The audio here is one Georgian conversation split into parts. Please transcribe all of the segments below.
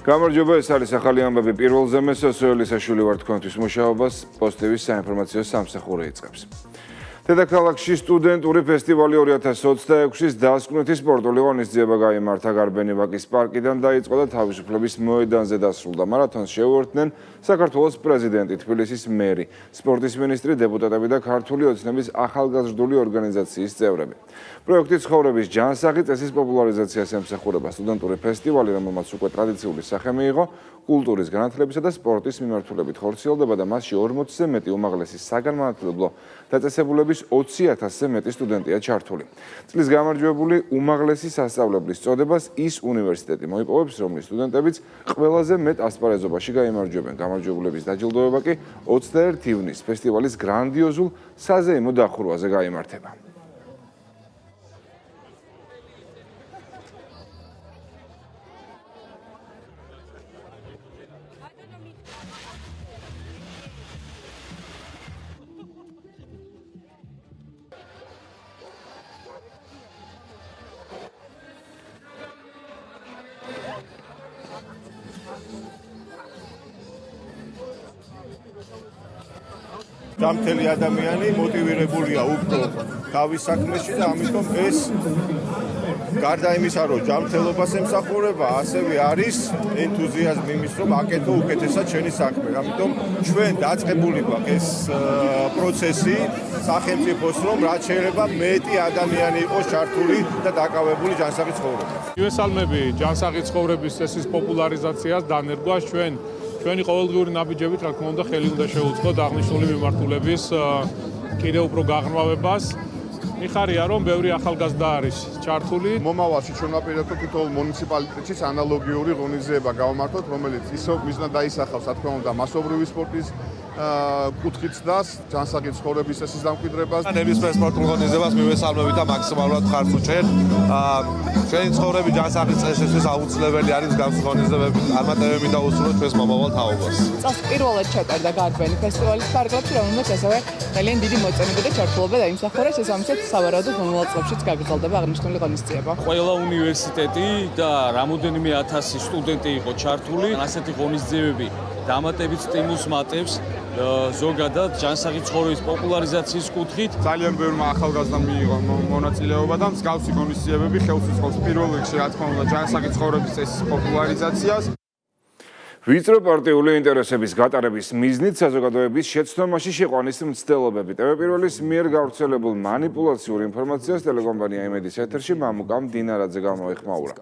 გამარჯობა, ეს არის ახალი ამბები პირველზე მე სოციალისტაშვილი ვარ თქვენთვის მუშაობას პოსტების საინფორმაციო სამსახური იწყებს. დედაქალაქში სტუდენტური ფესტივალი 2026-ის დასკვნითი სპორტული ღონისძიება გაიმართა გარბენი ვაკის პარკიდან დაიწყო და თავისუფლების მოედანზე დასრულდა. მარათონს შეუერთდნენ საქართველოს პრეზიდენტი, თბილისის მერი, სპორტის მინისტრი, დეპუტატები და ქართული ოცნების ახალგაზრდული ორგანიზაციის წევრები. პროექტი ცხოვრების ჯანსაღი წესის პოპულარიზაციას ემსახურება. სტუდენტური ფესტივალი, რომელმაც უკვე ტრადიციული სახე მიიღო, კულტურის განათლებისა და სპორტის მიმართულებით ხორციელდება და მასში 40-ზე მეტი უმაღლესი საგანმანათლებლო დაწესებულების 20,000-ზე მეტი სტუდენტია ჩართული. წლის გამარჯვებული უმაღლესი სასწავლებლის წოდებას ის უნივერსიტეტი მოიპოვებს, რომლის სტუდენტებიც ყველაზე მეტ ასპარეზობაში გაიმარჯვებენ. გამარჯვებულების დაჯილდოება კი 21 ივნის ფესტივალის გრანდიოზულ საზეიმო დახურვაზე გაიმართება. Დამთელი ადამიანი მოტივირებულია უფრო თავის საქმეში და ამიტომ ეს გარდა იმისა, რომ ჯანმრთელობას ემსახურება, ასევე არის ენთუზიაზმი იმის, რომ აკეთო უკეთესად შენი საქმე. ამიტომ ჩვენ დაწყებული გვაქვს ეს პროცესი სახელმწიფოს, რომ რაც შეიძლება მეტი ადამიანი იყოს ჩართული და დაკავებული ჯანსაღი ცხოვრებით. მივესალმები ჯანსაღი ცხოვრების წესის პოპულარიზაციას დანერგვას ჩვენი ყოველდღიური ნაბიჯებით, რა თქმა უნდა, ხელი უნდა შეუწყოთ აღნიშნული მიმართულების კიდევ უფრო გაღრმავებას. მიხარია, რომ ბევრი ახალგაზრდა არის ჩართული. მომავალში ჩვენ ვაპირებთ თითოეულ მუნიციპალიტეტშიც ანალოგიური ღონისძიება გავმართოთ, რომელიც ისევ მიზნად დაისახავს, რა თქმა უნდა, მასობრივი სპორტის კუთხით და ჯანსაღი ცხოვრების წესის დამკვიდრებას. ნებისმიერ სპორტულ ღონისძიებას მივესალმებით და მაქსიმალურად ხარს უჭერთ. ჩვენი ცხოვრების ჯანსაღი წესისთვის აუცილებელი არის მსგავსი ღონისძიებები წარმატებები და უსურვოთ ჩვენს მომავალ თაობას. წელს პირველად ჩატარდა გარბენი ფესტივალის პარკლებში, რომელმაც ასევე ძალიან დიდი მოწონება და ჩართულობა დაიმსახურა, შესაბამისად სავარაუდოდ მომავალ წლებშიც გაგრძელდება აღნიშნული ღონისძიება. ყველა უნივერსიტეტი და რამოდენიმე ათასი სტუდენტი იყო ჩართული. ასეთი ღონისძიებები დამატებით სტიმულს მატებს ზოგადად ჯანსაღი ცხოვრების პოპულარიზაციის კუთხით. ძალიან ბევრმა ახალგაზრდამ მიიღო მონაწილეობა და მსგავსი ღონისძიებები ხელს უწყობს პირველ რიგში, რა თქმა უნდა, ჯანსაღი ცხოვრების წესის პოპულარიზაციას. ვიწრო პარტიული ინტერესების გატარების მიზნით საზოგადოების შეცდომაში შეყვანის მცდელობები. ტელე-პირველის მიერ გავრცელებულ მანიპულაციურ ინფორმაციას ტელეკომპანია იმედის ეთერში მამუკამ დინარაძე გამოეხმაურა.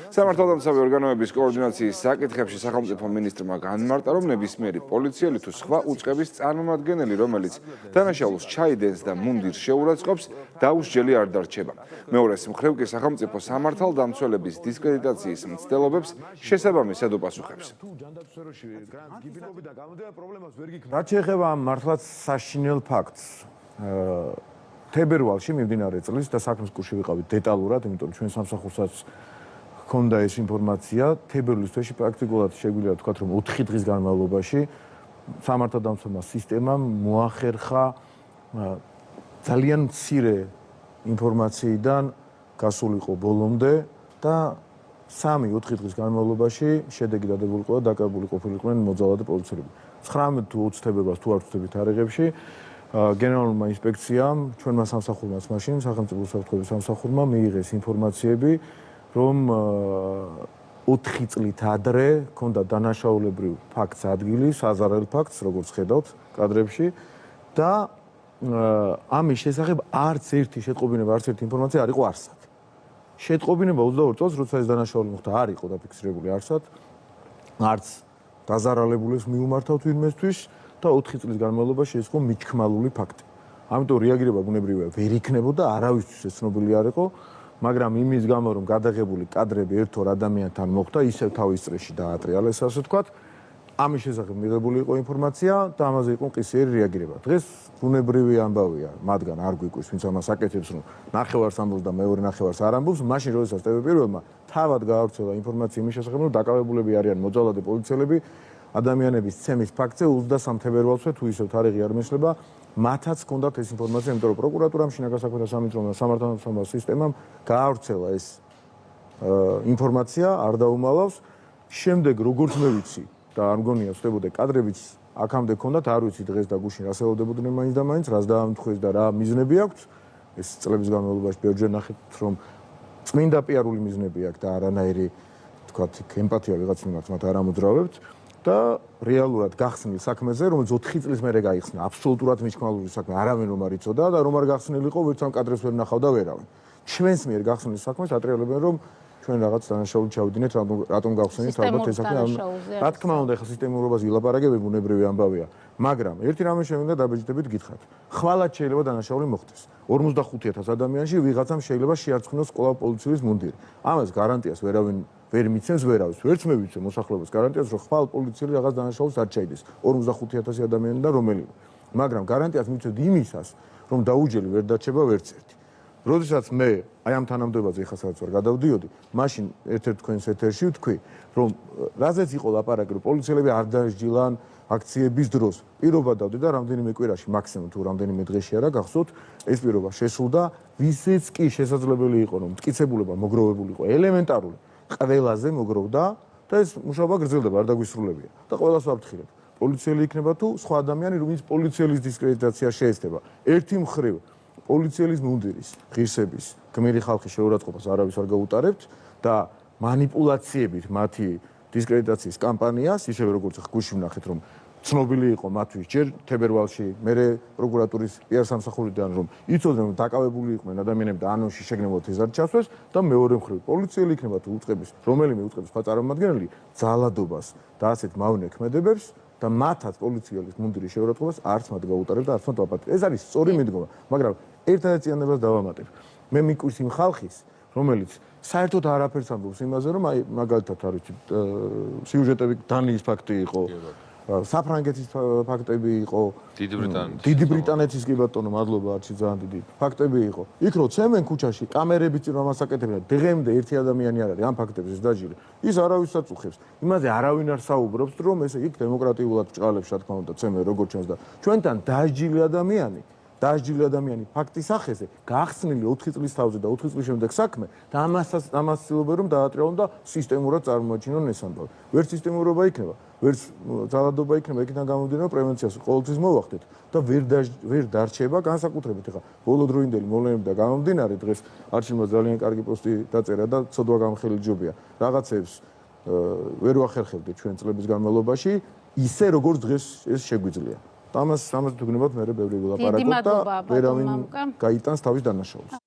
სამართალდამცავი ორგანოების კოორდინაციის საკითხებში სახელმწიფო მინისტრმა განმარტა, რომ ნებისმიერი პოლიციელი თუ სხვა უწყების წარმომადგენელი, რომელიც დანაშაულს ჩაიდენს და მუნდირს შეურაცხყოფს, დაუსჯელი არ დარჩება. მეორეს მხრივ კი სახელმწიფო სამართალდამცველების დისკრედიტაციის მცდელობებს შესაბამისად უპასუხებს. რაც შეეხება ამ მართლაც საშინელ ფაქტს, თებერვალში მიმდინარე წლის და საქმის კურსში ვიყავით დეტალურად, იმიტომ რომ ჩვენ სამსახურსაც ჰქონდა ეს ინფორმაცია. თებერვლის თვეში პრაქტიკულად შეგვიძლია ვთქვათ, რომ 4 დღის განმავლობაში სამართალდამცველმა სისტემამ მოახერხა ძალიან მცირე ინფორმაციიდან გასულიყო ბოლომდე და 3-4 დღის განმავლობაში შედეგი დადებულიყო და დაკავებული ყოფილიყვნენ მოძალადე პოლიციელები. 19 თუ 20 თებერვალს თუ არ ვწდებით თარიღებში გენერალურმა ინსპექციამ ჩვენმა სამსახურმაც მაშინ სახელმწიფო უსაფრთხოების სამსახურმა მიიღეს ინფორმაციები, რომ 4 წლით ადრე ჰქონდა დანაშაულებრივ ფაქტს ადგილი, საზარელ ფაქტს, როგორც ხედავთ კადრებში და ამის შესახებ არც ერთი შეტყობინება, არც ერთი ინფორმაცია არ იყო არსად. შეტყობინება 22 წელს, როცა ეს დანაშაული მოხდა, არ იყო დაფიქსირებული არსად. არც დაზარალებულებს მიუმართავთ ვინმესთვის და 4 წლის განმავლობაში ეს იყო მიჩქმალული ფაქტი. ამიტომ რეაგირება ბუნებრივია ვერ იქნებოდა, არავისთვის ეს ცნობილი არ იყო, მაგრამ იმის გამო, რომ გადაღებული კადრები ერთ-ორ ადამიანთან მოხდა, ისევ თავის წრეში დაატრიალეს, ასე ვთქვათ, ამის შესახებ მიღებული იყო ინფორმაცია და ამაზე იყო მყისიერი რეაგირება. დღეს ბუნებრივი ამბავია, მათგან არ გვიკვირს, ვინც ამას აკეთებს, რომ ნახევარს ამბობს და მეორე ნახევარს არ ამბობს, მაშინ როდესაც ტელე-პირველმა თავად გაავრცელა ინფორმაცია იმის შესახებ, რომ დაკავებულები არიან მოძალადე პოლიციელები ადამიანების ცემის ფაქტზე 23 თებერვალსვე თუ ისევ თარიღი არ მისლება, მათაც ჰქონდათ ეს ინფორმაცია, იმიტომ რომ პროკურატურამ, შინაგან საქმეთა სამინისტრომ და სამართალდამცავ სისტემამ გაავრცელა ეს ინფორმაცია, არ დაუმალავს შემდეგ როგორც მე ვიცი და არ მგონია ვსვდებოდე კადრებიც აქამდე ქონდათ, არ ვიცი დღეს და გუშინ რასაუდებოდნენ მაინც და მაინც, რას დაამთხვეს და რა მიზნები აქვს. ეს წლების განმავლობაში ბევრჯერ ნახეთ, რომ წმინდა პიარული მიზნები აქვს და არანაირი თქვათ ემპათია ვიღაც მიმართ მათ არ ამოძრავებთ და რეალურად გახსნილ საქმეზე, რომელიც 4 წლის მერე გაიხსნა, აბსოლუტურად მნიშვნელოვანი საქმე, არავინ რომ არ იცოდა და რომ არ გახსნილიყო, ვერც ამ კადრებს ვერ ნახავდა ვერავინ. ჩვენს მიერ გახსნილ საქმეს ატრიალებენ, რომ ჩვენ რაღაც დანაშაული ჩავიდინეთ, რატომ გავხსენით ალბათ ეს საქმე. რა თქმა უნდა, ახლა სისტემურობას ვილაპარაკებები ბუნებრივი ამბავია, მაგრამ ერთი რამე შემიძლია დაბეჭდებით გითხრათ. ხვალად შეიძლება დანაშაული მოხდეს. 45,000 ადამიანში ვიღაცამ შეიძლება შეარცხნოს სკოლა პოლიციის მუნდირი. ამას გარანტიას ვერავინ ვერ მიცემს ვერავის. ვერც მე ვიცი მოსახლეობას გარანტიას, რომ ხვალ პოლიციელი რაღაც დანაშაულს არ ჩაიდეს. 45,000 ადამიანიდან რომელიმე. მაგრამ გარანტიას მიცემთ იმისას, რომ დაუჯელი ვერ დარჩება ვერც ერთი. როდესაც მე აი ამ თანამდებობაზე ხა სადაც ვარ გადავდიოდი, მაშინ ერთ-ერთ თქვენს ეთერში ვთქვი, რომ რაზეც იყო ლაპარაკი, რომ პოლიციელები არ დაესჯილან აქციების დროს. პირობა დავდი და რამდენიმე კვირაში, მაქსიმუმ თუ რამდენიმე დღეში არა გახსოვთ, ეს პირობა შესრულდა, ვისაც კი შესაძლებელი იყო, რომ მტკიცებულება მოგროვებულიყო, ელემენტარული, ყველაზე მოგროვდა და ეს მუშაობა გრძელდება, არ დაგვისრულებია. და ყველას ვაფრთხილებ. პოლიციელი იქნება თუ სხვა ადამიანი, რომელიც პოლიციელის დისკრედიტაცია შეესწება. ერთი მხრივ პოლიციელის მუნდირის, ღირსების, გმირი ხალხის შეურაცხყოფას არავის არ გაუტარებთ და მანიპულაციებით მათი დისკრედიტაციის კამპანიას, ისევე როგორც გუშინ ვნახეთ, რომ ცნობილი იყო მათთვის ჯერ თებერვალში, მერე პროკურატურის პიარ სამსახურიდან, რომ იცოდნენ, რომ დაკავებული იყვნენ ადამიანები და ანონში შეგნებოდ ეს არ ჩასვეს და მეორე მხრივ პოლიციელი იქნება თუ უწყების, რომელიმე უწყების სხვა წარმომადგენელი ძალადობას და ასეთ მავნე ქმედებებს და მათაც პოლიციელის მუნდირის შეურაცხყოფას არც მათ გაუტარებ და არც მათ ვაპატიებ. ეს არის სწორი მიდგომა, მაგრამ ერთადერთიანებას დავამატებ. მე მიკვირს იმ ხალხის, რომელიც საერთოდ არაფერს ამბობს იმაზე, რომ აი მაგალითად არის სიუჟეტები დანიის ფაქტი იყო, საფრანგეთის ფაქტები იყო, დიდი ბრიტანეთის კი ბატონო, მადლობა არჩი ძალიან დიდი ფაქტები იყო. იქ რო ცემენ ქუჩაში კამერები წინ რომ ასაკეთებენ, დღემდე ერთი ადამიანი არ არის ამ ფაქტებზე დაჯილი. ის არავისაც უხებს. იმაზე არავინ არ საუბრობს, რომ ესე იქ დემოკრატიულად ბრჭყალებს, რა თქმა უნდა, ცემენ როგორ ჩანს და ჩვენთან დაჯილი ადამიანი ფაქტის სახეზე გახსნილი 4 წლის თავზე და 4 წლის შემდეგ საქმე და ამას ცდილობენ რომ დაატრიალონ და სისტემურად წარმოაჩინონ ეს ამბავი. ვერც სისტემურობა იქნება, ვერც ძალადობა იქნება, იქიდან გამომდინარე პრევენციას ყოველთვის მოვახდეთ და ვერ დარჩება განსაკუთრებით ახლა ბოლოდროინდელი მოვლენებიდან გამომდინარე დღეს არჩილმა ძალიან კარგი პოსტი დაწერა და ცოდვა გამხელი ჯობია. რაღაცებს ვერ ვახერხებდით ჩვენ წლების განმავლობაში ისე როგორც დღეს ეს შეგვიძლია. ამას თუგნებად მე ბევრი ვილაპარაკობ და ვერავინ გაიტანს თავის დანაშაულს.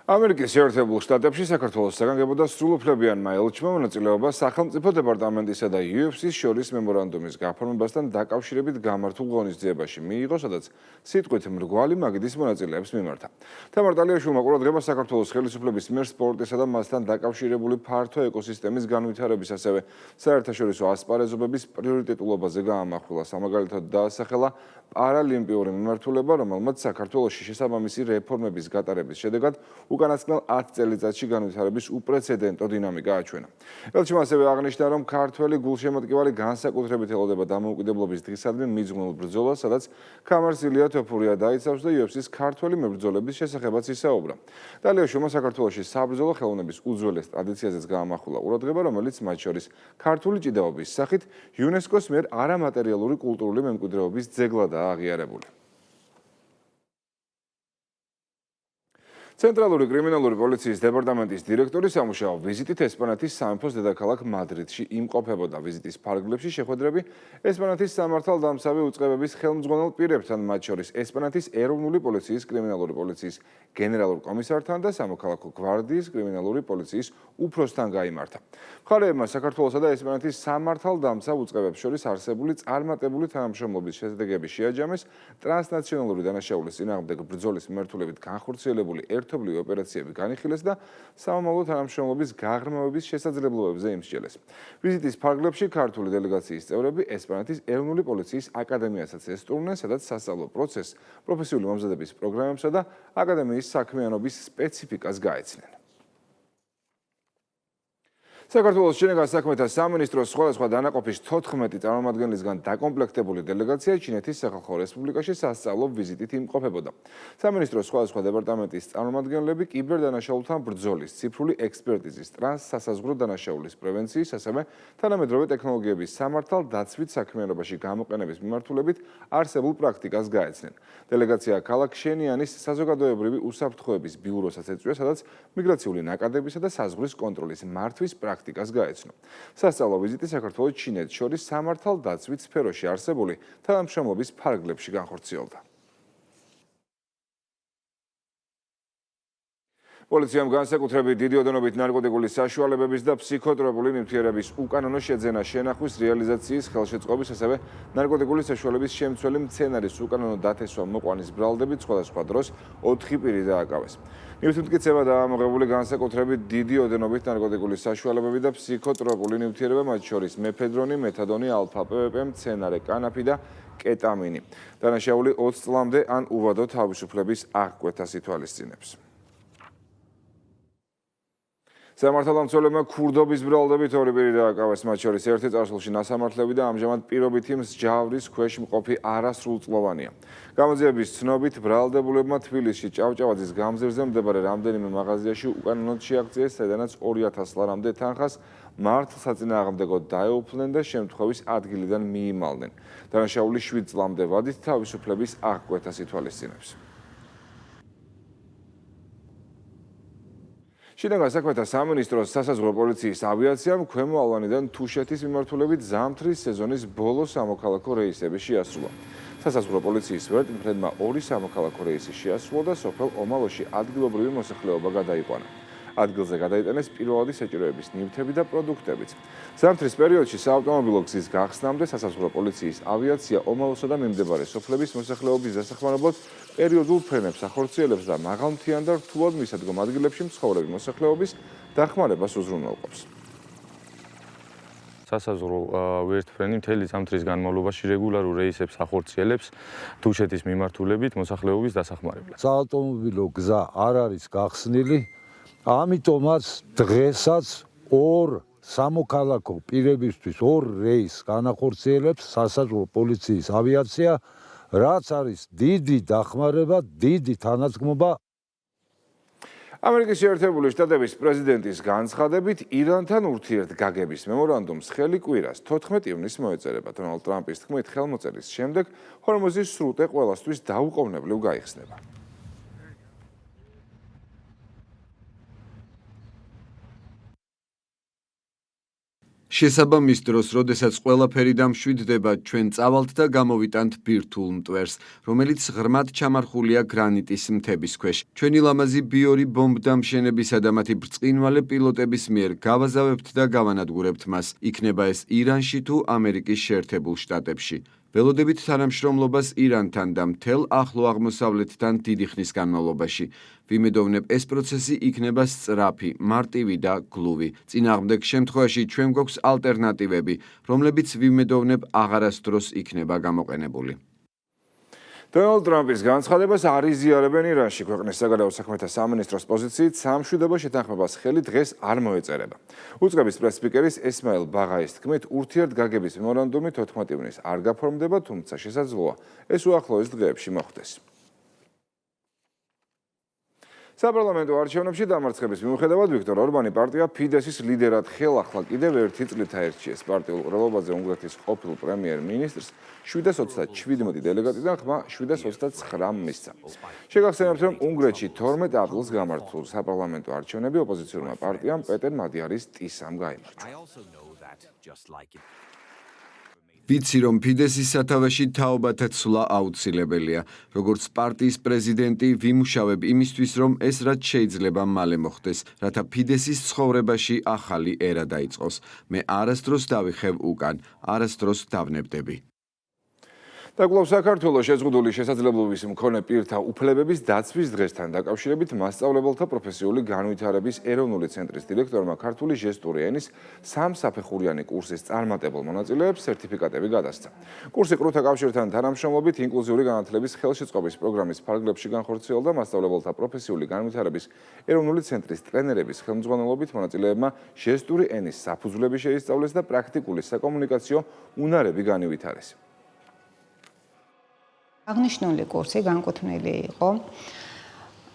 ამერიკის შეერთებულ შტატებში საქართველოს საგანგებო და სრულუფლებიანმა ელჩმა მონაწილეობა სახელმწიფო დეპარტამენტისა და UFC-ს შორის მემორანდუმის გაფორმებასთან დაკავშირებით გამართულ ღონისძიებაში მიიღო, სადაც სიტყვით მრგვალი მაგიდის მონაწილეებს მიმართა. თამარ ტალიაშვილმა ყურადღება საქართველოს ხელისუფლების მიერ სპორტისა და მასთან დაკავშირებული ფართო ეკოსისტემის განვითარების, ასევე საერთაშორისო ასპარეზობების პრიორიტეტულობაზე გაამახვილა. სამაგალითოდ დაასახელა პარალიმპიური მიმართულება, რომელმაც საქართველოში შესაბამისი რეფორმების გატარების შედეგად უკანასკნელ 10 წელიწადში განვითარების უპრეცედენტო დინამიკა აჩვენა. ელჩმა ასევე აღნიშნა, რომ ქართველი გულშემატკივარი განსაკუთრებით ელოდება დამოუკიდებლობის დღისადმი მიძღვნილ ბრძოლას, სადაც ქამარს-ილია თოფურია დაიცავს და UFC-ს ქართველი მებრძოლების შესახებაც ისაუბრა. ტალიაშვილმა საქართველოში საბრძოლო ხელოვნების უძველეს ტრადიციაზეც გაამახვილა ყურადღება, რომელიც მათ შორის ქართული ჭიდაობის სახით იუნესკოს მიერ არამატერიალური კულტურული მემკვიდრეობის ძეგლადაა აღიარებული. ცენტრალური კრიმინალური პოლიციის დეპარტამენტის დირექტორი სამუშაო ვიზიტით ესპანეთის სამეფოს დედაქალაქ მადრიდში იმყოფებოდა. ვიზიტის ფარგლებში შეხვედრები ესპანეთის სამართალდამცავი უწყებების ხელმძღვანელ პირებთან, მათ შორის ესპანეთის ეროვნული პოლიციის კრიმინალური პოლიციის გენერალურ კომისართან და სამოქალაქო გვარდიის კრიმინალური პოლიციის უფროსთან გაიმართა. მხარეებმა საქართველოსა და ესპანეთის სამართალდამცავ უწყებებს შორის არსებული წარმატებული თანამშრომლობის შედეგები შეაჯამეს, ტრანსნაციონალური დანაშაულის წინააღმდეგ ბრძოლის მიმართულებით განხორციელებული ერთობლივი ოპერაციები განიხილეს და სამომავლო თანამშრომლობის გაღრმავების შესაძლებლობებზე იმსჯელეს. ვიზიტის ფარგლებში ქართული დელეგაციის წევრები ესპანეთის ეროვნული პოლიციის აკადემიასაც ესტუმრნენ, სადაც სასწავლო პროცესს, პროფესიული მომზადების პროგრამებსა და აკადემიის საქმიანობის სპეციფიკას გაეცნენ. საქართველოს შინაგან საქმეთა სამინისტროს სხვადასხვა დანაყოფის 14 წარმომადგენლისგან დაკომპლექტებული დელეგაცია ჩინეთის სახალხო რესპუბლიკაში სასწავლო ვიზიტით იმყოფებოდა. სამინისტროს სხვადასხვა დეპარტამენტის წარმომადგენლები კიბერდანაშაულთან ბრძოლის, ციფრული ექსპერტიზის, ტრანსსასაზღვრო დანაშაულის პრევენციის, ასევე თანამედროვე ტექნოლოგიების სამართალ დაცვით საქმიანობაში გამოყენების მიმართულებით არსებულ პრაქტიკას გაეცნენ. დელეგაცია ქალაქ შენიანის საზოგადოებრივი უსაფრთხოების ბიუროსაც ეწვია, სადაც მიგრაციული ნაკადებისა და საზღვრის კონტროლის მართვის პრაქტიკას გაეცნო. სასწავლო ვიზიტი საქართველოს ჩინეთს შორის სამართალ დაცვით სფეროში არსებული თანამშრომლობის ფარგლებში განხორციელდა. პოლიციამ განსაკუთრებით დიდი ოდენობით ნარკოტიკული საშუალებების და ფსიქოტროპული ნივთიერების უკანონო შეძენა შენახვის რეალიზაციის ხელშეწყობის, ასევე ნარკოტიკული საშუალების შემცველი მცენარის უკანონო დათესვა მოყვანის ბრალდებით სხვადასხვა დროს 4 პირი დააკავეს. ნივთმტკიცება დაამოღებული განსაკუთრებით დიდი ოდენობით ნარკოტიკული საშუალებები და ფსიქოტროპული ნივთიერება, მათ შორის მეფედრონი, მეთადონი, ალფა-პპ, მცენარე კანაფი და კეტამინი. დანაშაული 20 წლამდე ან უვადო თავისუფლების აღკვეთას ითვალისწინებს. სამართალდამცველებმა ქურდობის ბრალდებით 2 პირი დააკავეს, მათ შორის ერთი წარსულში ნასამართლები და ამჟამად პირობითი მსჯავრის ქვეშ მყოფი არასრულწლოვანია. გამოძიების ცნობით ბრალდებულებმა თბილისში ჭავჭავაძის გამზირზე მდებარე რამდენიმე მაღაზიაში უკანონოდ შეაღწიეს, სადაც 2000 ლარამდე თანხას მართლსაწინააღმდეგოდ დაეუფლნენ და შემთხვევის ადგილიდან მიიმალნენ. დანაშაული 7 წლამდე ვადით თავისუფლების აღკვეთას ითვალისწინებს. შინაგან საქმეთა სამინისტროს სასაზღვრო პოლიციის ავიაციამ ქვემო ალვანიდან თუშეთის მიმართულებით ზამთრის სეზონის ბოლო სამოქალაქო რეისები შეასრულა. სასაზღვრო პოლიციის ვერტმფრენმა 2 სამოქალაქო რეისი შეასრულა და სოფელ ომალოში ადგილობრივი მოსახლეობა გადაიყვანა. ადგილზე გადაიტანეს პირველადი საჭიროების ნივთები და პროდუქტებიც. ზამთრის პერიოდში საავტომობილო გზის გახსნამდე სასაზღვრო პოლიციის ავიაცია ომალოსა და მიმდებარე სოფლების მოსახლეობის დასახმარებლად პერიოდულ ფრენებს ახორციელებს და მაღალმთიან და რთულად მისადგომ ადგილებში მცხოვრები მოსახლეობის დახმარებას უზრუნველყოფს. სასაზღვრო ვერტმფრენი მთელი ზამთრის განმავლობაში რეგულარულ რეისებს ახორციელებს თუშეთის მიმართულებით მოსახლეობის დასახმარებლად. საავტომობილო გზა არ არის გახსნილი, ამიტომაც დღესაც 2 სამოქალაქო პირებისთვის 2 რეისს განახორციელებს სასაზღვრო პოლიციის ავიაცია, რაც არის დიდი დახმარება, დიდი თანადგმობა. ამერიკის შეერთებული შტატების პრეზიდენტის განცხადებით ირანთან ურთიერთგაგების მემორანდუმს ხელი კვირას 14 ივნისს მოეწერება. დონალდ ტრამპის თქმით, ხელმოწერის შემდეგ ჰორმუზის სრუტე ყველასთვის დაუყოვნებლივ გაიხსნება. შესაბამის დროს, როდესაც ყველაფერი დამშვიდდება, ჩვენ წავალთ და გამოვიტანთ ბირთვულ მტვერს, რომელიც ღრმად ჩამარხულია გრანიტის მთების ქვეშ. ჩვენი ლამაზი ბიორი ბომბდამშენებისა და მათი ბრწყინვალე პილოტების მიერ გავაზავებთ და გავანადგურებთ მას. იქნება ეს ირანში თუ ამერიკის შეერთებულ შტატებში. ველოდებით თანამშრომლობას ირანთან და მთელ ახლო აღმოსავლეთთან დიდი ხნის განმავლობაში. ვიმედოვნებ, ეს პროცესი იქნება სწრაფი, მარტივი და გლუვი. წინააღმდეგ შემთხვევაში ჩვენ გვაქვს ალტერნატივები, რომლებიც ვიმედოვნებ აღარასდროს იქნება გამოყენებული. დონალდ ტრამპის განცხადებას არ იზიარებენ ირანში. ქვეყნის საგარეო საქმეთა სამინისტროს პოზიციით სამშვიდობო შეთანხმებას ხელი დღეს არ მოეწერება. უწყების პრეს-სპიკერის ესმაილ ბაღაის თქმით, ურთიერთგაგების მემორანდუმი 14 ივნისს არ გაფორმდება, თუმცა შესაძლოა ეს უახლოეს დღეებში მოხდეს. საპარლამენტო არჩევნებში დამარცხების მიუხედავად ვიქტორ ორბანი პარტია ფიდესის ლიდერად ხელახლა კიდევ 1 წლით აერჩიეს. პარტიულ ყრილობაზე უნგრეთის ყოფილ პრემიერ-მინისტრს 727 დელეგატიდან ხმა 729 მისცა. შეგახსენებთ, რომ უნგრეთში 12 აპრილს გამართულ საპარლამენტო არჩევნები ოპოზიციურმა პარტიამ პეტერ მადიარის ტისამ გაიმარჯვა. ვიცი, რომ ფიდესის სათავეში თაობათა ცვლა აუცილებელია. როგორც პარტიის პრეზიდენტი ვიმუშავებ იმისთვის, რომ ეს რაც შეიძლება მალე მოხდეს, რათა ფიდესის ცხოვრებაში ახალი ერა დაიწყოს. მე არასდროს დავიხევ უკან, არასდროს დავნებდები. და კვლავ საქართველოს შეზღუდული შესაძლებლობის მქონე პირთა უფლებების დაცვის დღესთან დაკავშირებით მასწავლებელთა პროფესიული განვითარების ეროვნული ცენტრის დირექტორმა ქართული ჟესტური ენის სამსაფეხურიანი კურსის წარმატებელ მონაწილეებს სერტიფიკატები გადასცა. კურსი კრუთა კავშირთან თანამშრომლობით ინკლუზიური განათლების ხელშეწყობის პროგრამის ფარგლებში განხორციელდა მასწავლებელთა პროფესიული განვითარების ეროვნული ცენტრის ტრენერების ხელმძღვანელობით მონაწილეებმა ჟესტური ენის საფუძვლები შეისწავლეს და პრაქტიკული საკომუნიკაციო უნარები განივითარეს. აღნიშნული კურსი განკუთვნილი იყო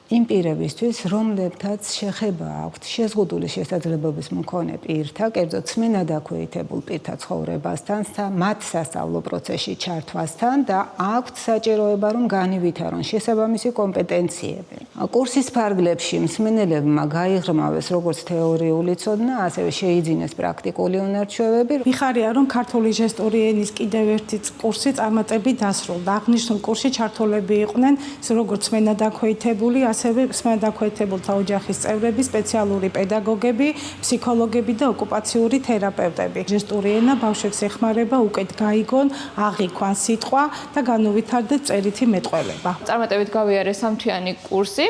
იმ პირებისთვის, რომლებთაც შეხება აქვთ შეზღუდული შესაძლებლობის მქონე პირთა, კერძო წმენადაქვეითებულ პირთა ცხოვრებასთან და მათ სასწავლო პროცესში ჩართვასთან და აქვთ საჭიროება, რომ განივითარონ შესაბამისი კომპეტენციები. კურსის ფარგლებში მსმენელებმა გაიღრმავეს როგორც თეორიული ცოდნა, ასევე შეიძინეს პრაქტიკული უნარჩვევები. მიხარია, რომ ქართული ჟესტური ენის კიდევ ერთი კურსი წარმატებით დასრულდა. აღნიშნულ კურსში ჩართულები იყვნენ როგორც წმენადაქვეითებული, ასევე წმენადაქვეითებულთა ოჯახის წევრები, სპეციალური პედაგოგები, ფსიქოლოგები და ოკუპაციური თერაპევტები. ჟესტური ენა ბავშვებს ეხმარება უკეთ გაიგონ, აღიქვან სიტყვა და განუვითარდეს წერითი მეტყველება. წარმატებით გავიარეს სამთვიანი კურსი.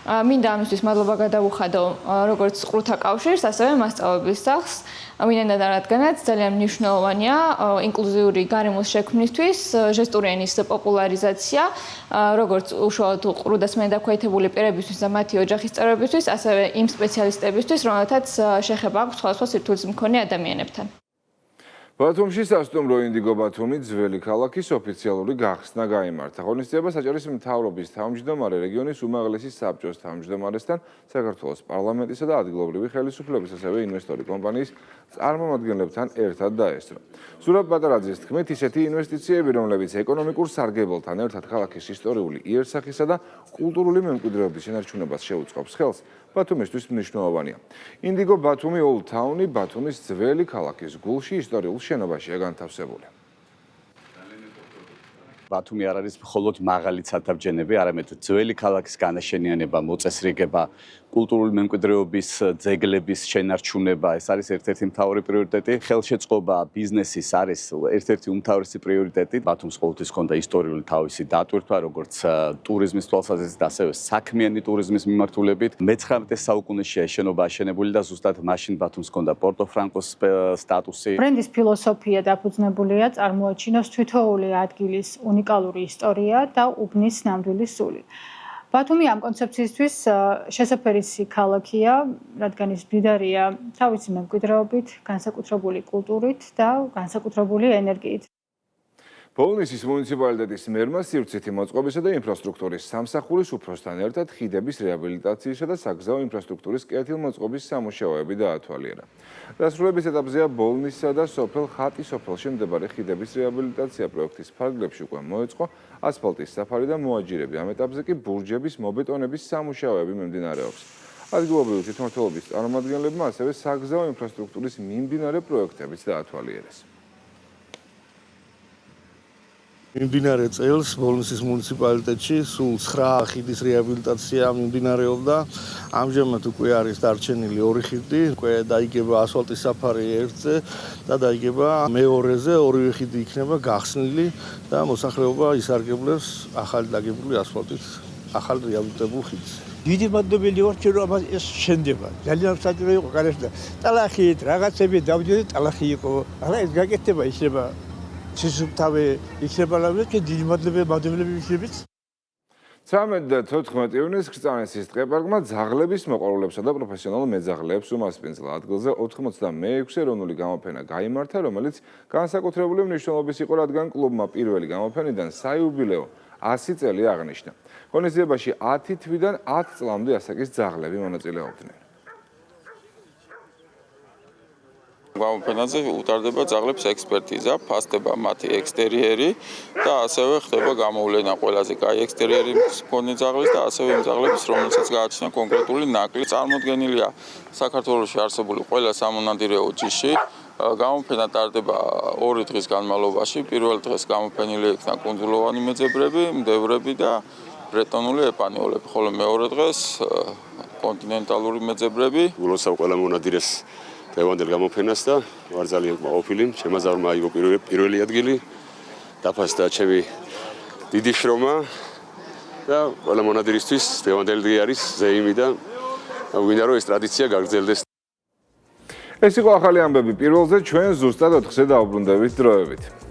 მინდა ამისთვის მადლობა გადავუხადო როგორც ყრუთა კავშირს, ასევე მასწავლებლის სახლს. მინდა რადგანაც ძალიან მნიშვნელოვანია ინკლუზიური გარემოს შექმნისთვის ჟესტური ენის პოპულარიზაცია, როგორც უშუალოდ ყრუ და წმენდაქვეითებული პირებისთვის და მათი ოჯახის წევრებისთვის, ასევე იმ სპეციალისტებისთვის, რომელთაც შეხება აქვს სხვადასხვა სირთულეს მქონე ადამიანებთან. ბათუმში სასტუმრო ინდიგო ბათუმი ძველი ქალაქის ოფიციალური გახსნა გაიმართა. ღონისძიება საჭირის მთავრობის თავმჯდომარე, რეგიონის უმაღლესი საბჭოს თავმჯდომარესთან, საქართველოს პარლამენტისა და ადგილობრივი ხელისუფლების, ასევე ინვესტორი კომპანიის წარმომადგენლებთან ერთად დაესწრო. ზურაბ პატარაძის თქმით, ისეთი ინვესტიციები, რომლებიც ეკონომიკურ სარგებელთან ერთად ქალაქის ისტორიული იერსახისა და კულტურული მემკვიდრეობის შენარჩუნებას შეუწყობს ხელს, ბათუმისთვის მნიშვნელოვანია. ინდიგო ბათუმი Old Town-ი ბათუმის ძველი ქალაქის გულში ისტორიულ შენობაშია განთავსებული. ბათუმი არ არის მხოლოდ მაღალი ცათამბჯენები, არამედ ძველი ქალაქის განაშენიანება, მოწესრიგება, კულტურული მემკვიდრეობის ძეგლების შენარჩუნება, ეს არის ერთ-ერთი მთავარი პრიორიტეტი. ხელშეწყობა ბიზნესის არის ერთ-ერთი უმთავრესი პრიორიტეტი. ბათუმს ყოველთვის ჰქონდა ისტორიული თავისი დატვირთვა, როგორც ტურიზმის თვალსაზრისით, ასევე საქმიანი ტურიზმის მიმართულებით. მე-19 საუკუნეშია შენობა აშენებული და ზუსტად მაშინ ბათუმს ჰქონდა პორტო-ფრანკოს სტატუსი. ბრენდის ფილოსოფია დაფუძნებულია წარმოაჩინოს თითოეული ადგილის უნიკალური ისტორია და უბნის ნამდვილი სული. ბათუმი ამ კონცეფციისთვის შესაფერისი ქალაქია, რადგან ის მდიდარია თავისი მემკვიდრეობით, განსაკუთრებული კულტურით და განსაკუთრებული ენერგიით. ბოლნისის მუნიციპალიტეტის მერმა სივრცითი მოწყობისა და ინფრასტრუქტურის სამსახურის უფროსთან ერთად ხიდების რეაბილიტაციისა და საგზაო ინფრასტრუქტურის კეთილმოწყობის სამუშაოები დაათვალიერა. დასრულების ეტაპზეა ბოლნისსა და სოფელ ხატი-სოფელში მდებარე ხიდების რეაბილიტაცია. პროექტის ფარგლებში უკვე მოეწყო ასფალტის საფარი და მოაჯირები. ამ ეტაპზე კი ბურჯების მობეტონების სამუშაოები მიმდინარეობს. ადგილობრივი თვითმმართველობის წარმომადგენლებმა ასევე საგზაო ინფრასტრუქტურის მიმდინარე პროექტებიც დაათვალიერეს. მიმდინარე წელს ბოლნისის მუნიციპალიტეტში სულ 9 ხიდის რეაბილიტაცია მიმდინარეობდა. ამჟამად უკვე არის დარჩენილი 2 ხიდი, უკვე დაიგება ასფალტის საფარი ერთზე და დაიგება მეორეზე, ორივე ხიდი იქნება გახსნილი და მოსახლეობა ისარგებლებს ახალი დაგებული ასფალტით, ახალ რეაბილიტებულ ხიდს. დიდი მადლობელი ვარ, რომ ეს შენდება. ძალიან საჭირო იყო გარშემო. ტალახით, რაღაცები დავდიოდი, ტალახი იყო. არა ეს გაკეთდება ისება სისუფთავე იქნება ლაბა და დიდი მადლობელი ვიქნებით. 13 და 14 ივნისს ქრწანისის დღეპარკმა ძაღლების მოყვარულებსა და პროფესიონალ მეძაღლებს უმასპინძლა. ადგილზე 86 ეროვნული გამოფენა გაიმართა, რომელიც განსაკუთრებული მნიშვნელობის იყო, რადგან კლუბმა პირველი გამოფენიდან საიუბილეო 100 წელი აღნიშნა. ღონისძიებაში 10 თვიდან 10 წლამდე ასაკის ძაღლები მონაწილეობდნენ. გამოფენაზე უტარდება ძაღლებს ექსპერტიზა, ფასდება მათი ექსტერიერი და ასევე ხდება გამოვლენა ყველაზე კაი ექსტერიერი მქონე ძაღლის და ასევე იმ ძაღლების, რომელსაც გააჩნია კონკრეტული ნაკლი. წარმოდგენილია საქართველოში არსებული ყველა სამონადირეო ჯიში. გამოფენა ტარდება 2 დღის განმავლობაში. პირველ დღეს გამოფენილი იქნა კუნძულოვანი მეძებრები, მდევრები და ბრეტონული ეპანიოლები, ხოლო მეორე დღეს კონტინენტალური მეძებრები. გულოსავ ყველა მონადირეს დღევანდელ გამოფენას და ვარ ძალიან ყოფილი, შემაძალმა აიღო პირველი ადგილი დაფასდა ჩემი დიდი შრომა და ყველა მონადირისთვის დღევანდელი დღე არის ზეიმი და გვინდა რომ ეს ტრადიცია გაგრძელდეს. ეს იყო ახალი ამბები პირველზე, ჩვენ ზუსტად 4-ზე დაუბრუნდებით დროებით.